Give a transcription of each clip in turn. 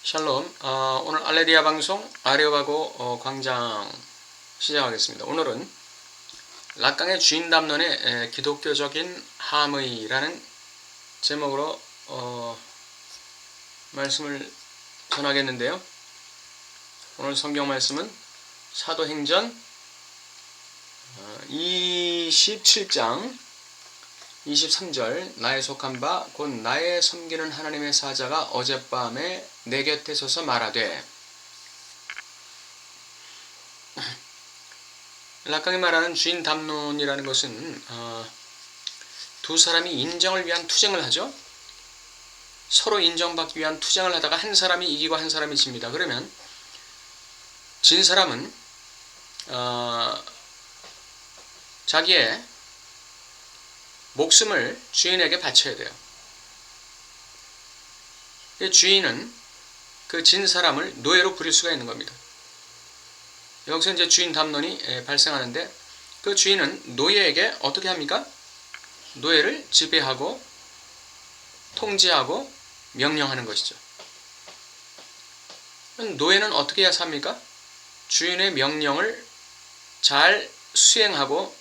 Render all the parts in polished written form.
샬롬. 오늘 알레리아 방송 아레오바고 광장 시작하겠습니다. 오늘은 락강의 주인 담론의 기독교적인 함의라는 제목으로 말씀을 전하겠는데요. 오늘 성경 말씀은 사도행전 27장 23절 나의 속한 바 곧 나의 섬기는 하나님의 사자가 어젯밤에 내 곁에 서서 말하되. 락강이 말하는 주인 담론이라는 것은 두 사람이 인정을 위한 투쟁을 하죠. 서로 인정받기 위한 투쟁을 하다가 한 사람이 이기고 한 사람이 집니다. 그러면 진 사람은 자기의 목숨을 주인에게 바쳐야 돼요. 주인은 그 진 사람을 노예로 부릴 수가 있는 겁니다. 여기서 이제 주인 담론이 발생하는데, 그 주인은 노예에게 어떻게 합니까? 노예를 지배하고 통제하고 명령하는 것이죠. 노예는 어떻게 해야 삽니까? 주인의 명령을 잘 수행하고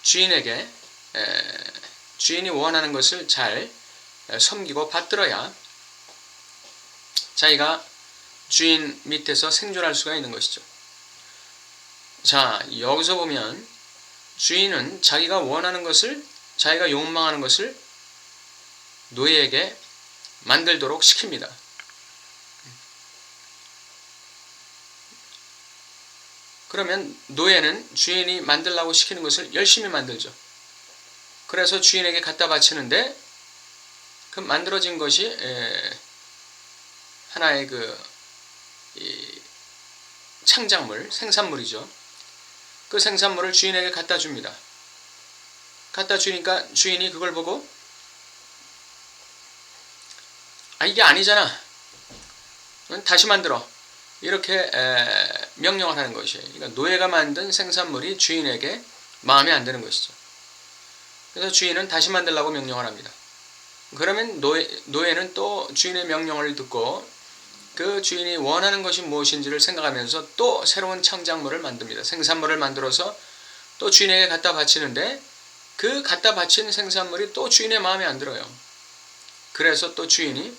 주인에게 주인이 원하는 것을 잘 섬기고 받들어야 자기가 주인 밑에서 생존할 수가 있는 것이죠. 자, 여기서 보면 주인은 자기가 원하는 것을, 자기가 욕망하는 것을 노예에게 만들도록 시킵니다. 그러면 노예는 주인이 만들라고 시키는 것을 열심히 만들죠. 그래서 주인에게 갖다 바치는데, 그 만들어진 것이 하나의 창작물, 생산물이죠. 그 생산물을 주인에게 갖다 줍니다. 갖다 주니까 주인이 그걸 보고 이게 아니잖아, 다시 만들어, 이렇게 명령을 하는 것이에요. 그러니까 노예가 만든 생산물이 주인에게 마음에 안 드는 것이죠. 그래서 주인은 다시 만들라고 명령을 합니다. 그러면 노예는 또 주인의 명령을 듣고 그 주인이 원하는 것이 무엇인지를 생각하면서 또 새로운 창작물을 만듭니다. 생산물을 만들어서 또 주인에게 갖다 바치는데, 그 갖다 바친 생산물이 또 주인의 마음에 안 들어요. 그래서 또 주인이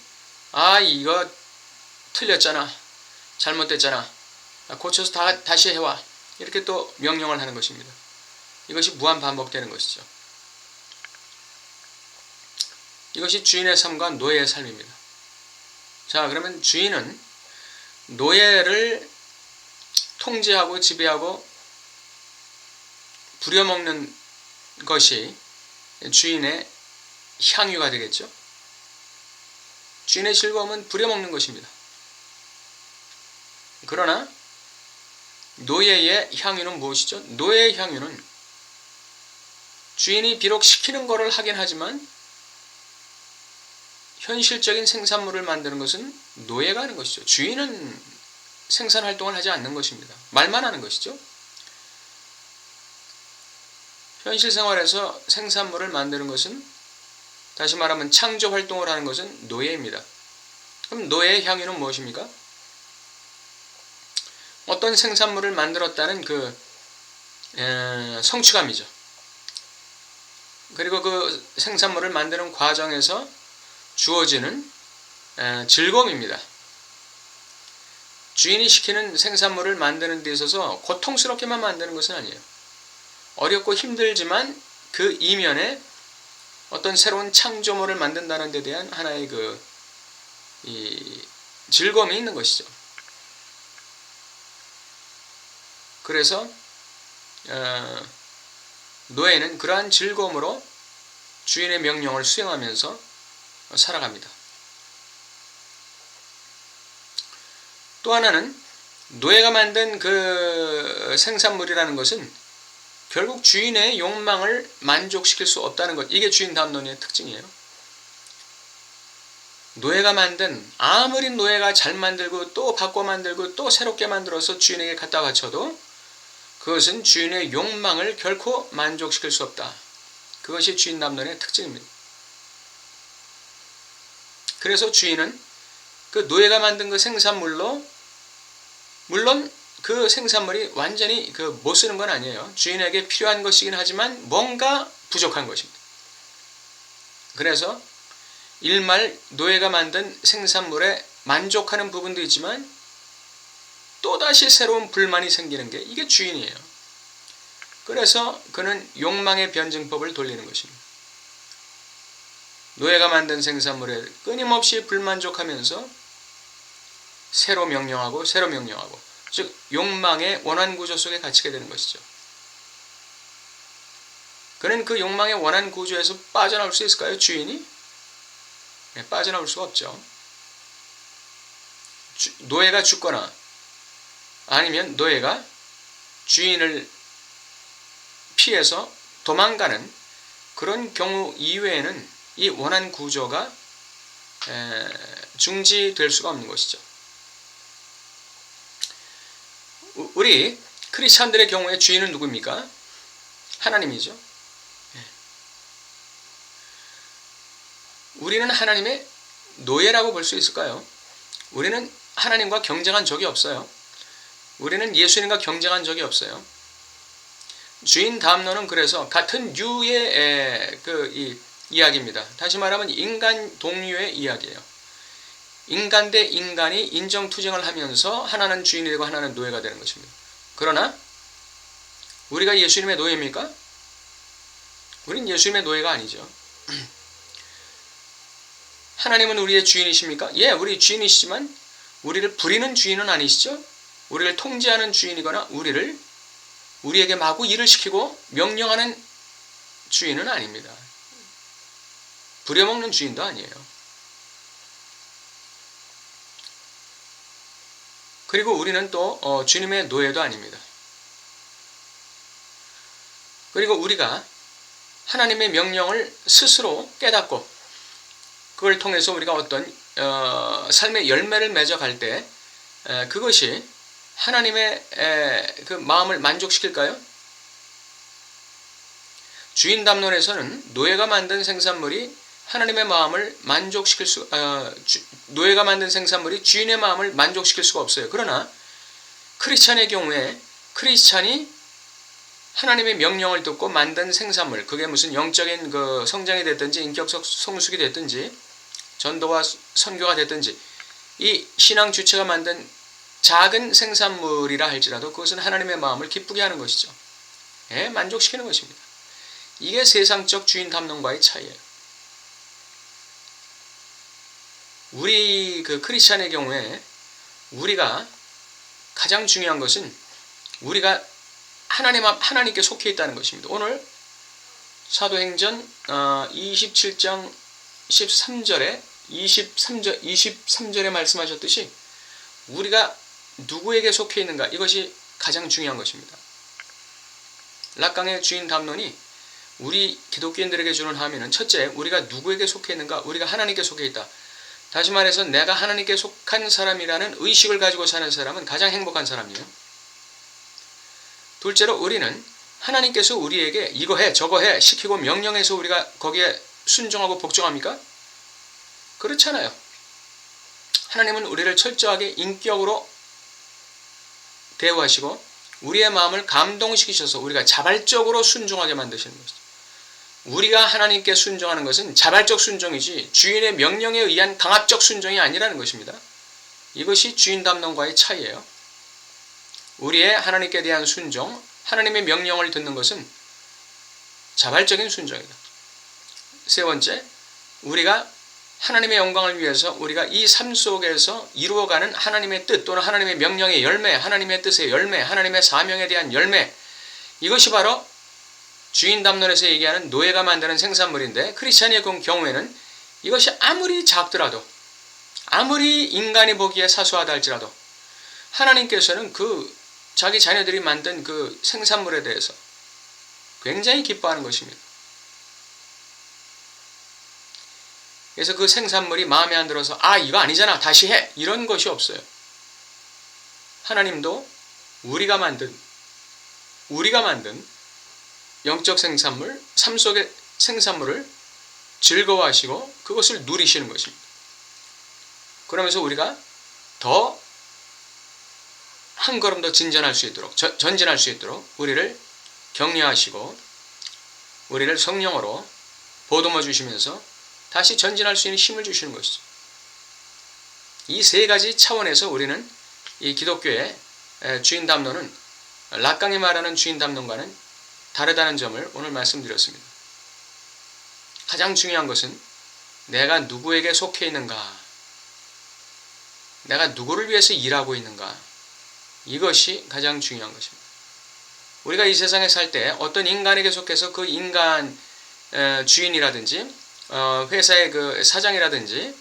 이거 틀렸잖아, 잘못됐잖아, 고쳐서 다시 해와, 이렇게 또 명령을 하는 것입니다. 이것이 무한 반복되는 것이죠. 이것이 주인의 삶과 노예의 삶입니다. 자, 그러면 주인은 노예를 통제하고 지배하고 부려먹는 것이 주인의 향유가 되겠죠. 주인의 즐거움은 부려먹는 것입니다. 그러나 노예의 향유는 무엇이죠? 노예의 향유는 주인이 비록 시키는 것을 하긴 하지만 현실적인 생산물을 만드는 것은 노예가 하는 것이죠. 주인은 생산활동을 하지 않는 것입니다. 말만 하는 것이죠. 현실 생활에서 생산물을 만드는 것은, 다시 말하면 창조활동을 하는 것은 노예입니다. 그럼 노예의 향유는 무엇입니까? 어떤 생산물을 만들었다는 성취감이죠. 그리고 그 생산물을 만드는 과정에서 주어지는 즐거움입니다. 주인이 시키는 생산물을 만드는 데 있어서 고통스럽게만 만드는 것은 아니에요. 어렵고 힘들지만 그 이면에 어떤 새로운 창조물을 만든다는 데 대한 하나의 즐거움이 있는 것이죠. 그래서 노예는 그러한 즐거움으로 주인의 명령을 수행하면서 살아갑니다. 또 하나는, 노예가 만든 그 생산물이라는 것은 결국 주인의 욕망을 만족시킬 수 없다는 것, 이게 주인 담론의 특징이에요. 노예가 만든, 아무리 노예가 잘 만들고 또 바꿔 만들고 또 새롭게 만들어서 주인에게 갖다 바쳐도 그것은 주인의 욕망을 결코 만족시킬 수 없다. 그것이 주인 담론의 특징입니다. 그래서 주인은 그 노예가 만든 그 생산물로, 물론 그 생산물이 완전히 그 못 쓰는 건 아니에요. 주인에게 필요한 것이긴 하지만 뭔가 부족한 것입니다. 그래서 일말 노예가 만든 생산물에 만족하는 부분도 있지만 또다시 새로운 불만이 생기는 게 이게 주인이에요. 그래서 그는 욕망의 변증법을 돌리는 것입니다. 노예가 만든 생산물에 끊임없이 불만족하면서 새로 명령하고 새로 명령하고, 즉 욕망의 원한구조 속에 갇히게 되는 것이죠. 그는 그 욕망의 원한구조에서 빠져나올 수 있을까요? 주인이? 네, 빠져나올 수가 없죠. 노예가 죽거나 아니면 노예가 주인을 피해서 도망가는 그런 경우 이외에는 이 원한구조가 중지될 수가 없는 것이죠. 우리 크리스찬들의 경우에 주인은 누구입니까? 하나님이죠. 우리는 하나님의 노예라고 볼 수 있을까요? 우리는 하나님과 경쟁한 적이 없어요. 우리는 예수님과 경쟁한 적이 없어요. 주인 담론은 그래서 같은 류의 이 이야기입니다. 다시 말하면 인간 동류의 이야기예요. 인간 대 인간이 인정투쟁을 하면서 하나는 주인이 되고 하나는 노예가 되는 것입니다. 그러나 우리가 예수님의 노예입니까? 우린 예수님의 노예가 아니죠. 하나님은 우리의 주인이십니까? 예, 우리 주인이시지만 우리를 부리는 주인은 아니시죠? 우리를 통제하는 주인이거나 우리에게 마구 일을 시키고 명령하는 주인은 아닙니다. 부려먹는 주인도 아니에요. 그리고 우리는 또 주님의 노예도 아닙니다. 그리고 우리가 하나님의 명령을 스스로 깨닫고 그걸 통해서 우리가 어떤 삶의 열매를 맺어갈 때 그것이 하나님의 그 마음을 만족시킬까요? 주인 담론에서는 노예가 만든 생산물이 하나님의 마음을 만족시킬 노예가 만든 생산물이 주인의 마음을 만족시킬 수가 없어요. 그러나 크리스찬의 경우에 크리스찬이 하나님의 명령을 듣고 만든 생산물, 그게 무슨 영적인 그 성장이 됐든지 인격적 성숙이 됐든지 전도와 선교가 됐든지 이 신앙 주체가 만든 작은 생산물이라 할지라도 그것은 하나님의 마음을 기쁘게 하는 것이죠. 예, 만족시키는 것입니다. 이게 세상적 주인 담론과의 차이예요. 우리 그 크리스찬의 경우에 우리가 가장 중요한 것은 우리가 하나님께 속해 있다는 것입니다. 오늘 사도행전 27장 13절에 23절에 말씀하셨듯이 우리가 누구에게 속해 있는가, 이것이 가장 중요한 것입니다. 락강의 주인 담론이 우리 기독교인들에게 주는 함의는 첫째, 우리가 누구에게 속해 있는가? 우리가 하나님께 속해 있다. 다시 말해서 내가 하나님께 속한 사람이라는 의식을 가지고 사는 사람은 가장 행복한 사람이에요. 둘째로 우리는 하나님께서 우리에게 이거 해 저거 해 시키고 명령해서 우리가 거기에 순종하고 복종합니까? 그렇잖아요. 하나님은 우리를 철저하게 인격으로 대우하시고 우리의 마음을 감동시키셔서 우리가 자발적으로 순종하게 만드시는 것이죠. 우리가 하나님께 순종하는 것은 자발적 순종이지 주인의 명령에 의한 강압적 순종이 아니라는 것입니다. 이것이 주인 담론과의 차이예요. 우리의 하나님께 대한 순종, 하나님의 명령을 듣는 것은 자발적인 순종이다. 세 번째, 우리가 하나님의 영광을 위해서 우리가 이 삶 속에서 이루어가는 하나님의 뜻 또는 하나님의 명령의 열매, 하나님의 뜻의 열매, 하나님의 사명에 대한 열매, 이것이 바로 주인 담론에서 얘기하는 노예가 만드는 생산물인데 크리스찬의 경우에는 이것이 아무리 작더라도 아무리 인간이 보기에 사소하다 할지라도 하나님께서는 그 자기 자녀들이 만든 그 생산물에 대해서 굉장히 기뻐하는 것입니다. 그래서 그 생산물이 마음에 안 들어서 이거 아니잖아 다시 해 이런 것이 없어요. 하나님도 우리가 만든 영적 생산물, 삶 속의 생산물을 즐거워하시고 그것을 누리시는 것입니다. 그러면서 우리가 더 한 걸음 더 진전할 수 있도록, 전진할 수 있도록 우리를 격려하시고 우리를 성령으로 보듬어 주시면서 다시 전진할 수 있는 힘을 주시는 것이죠. 이 세 가지 차원에서 우리는 이 기독교의 주인 담론은 락강이 말하는 주인 담론과는 다르다는 점을 오늘 말씀드렸습니다. 가장 중요한 것은 내가 누구에게 속해 있는가, 내가 누구를 위해서 일하고 있는가, 이것이 가장 중요한 것입니다. 우리가 이 세상에 살 때 어떤 인간에게 속해서 그 인간 주인이라든지 회사의 그 사장이라든지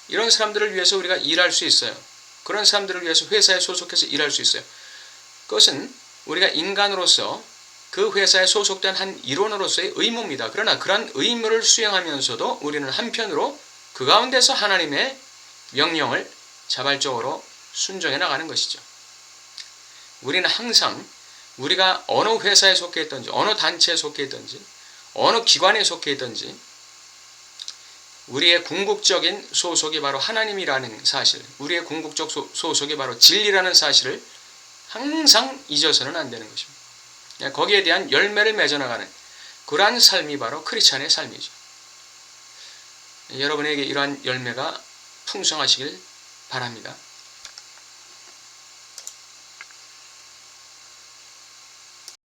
이런 사람들을 위해서 우리가 일할 수 있어요. 그런 사람들을 위해서 회사에 소속해서 일할 수 있어요. 그것은 우리가 인간으로서 그 회사에 소속된 한 일원으로서의 의무입니다. 그러나 그런 의무를 수행하면서도 우리는 한편으로 그 가운데서 하나님의 명령을 자발적으로 순종해 나가는 것이죠. 우리는 항상 우리가 어느 회사에 속해 있든지 어느 단체에 속해 있든지 어느 기관에 속해 있든지 우리의 궁극적인 소속이 바로 하나님이라는 사실, 우리의 궁극적 소속이 바로 진리라는 사실을 항상 잊어서는 안 되는 것입니다. 거기에 대한 열매를 맺어나가는 그러한 삶이 바로 크리스찬의 삶이죠. 여러분에게 이러한 열매가 풍성하시길 바랍니다.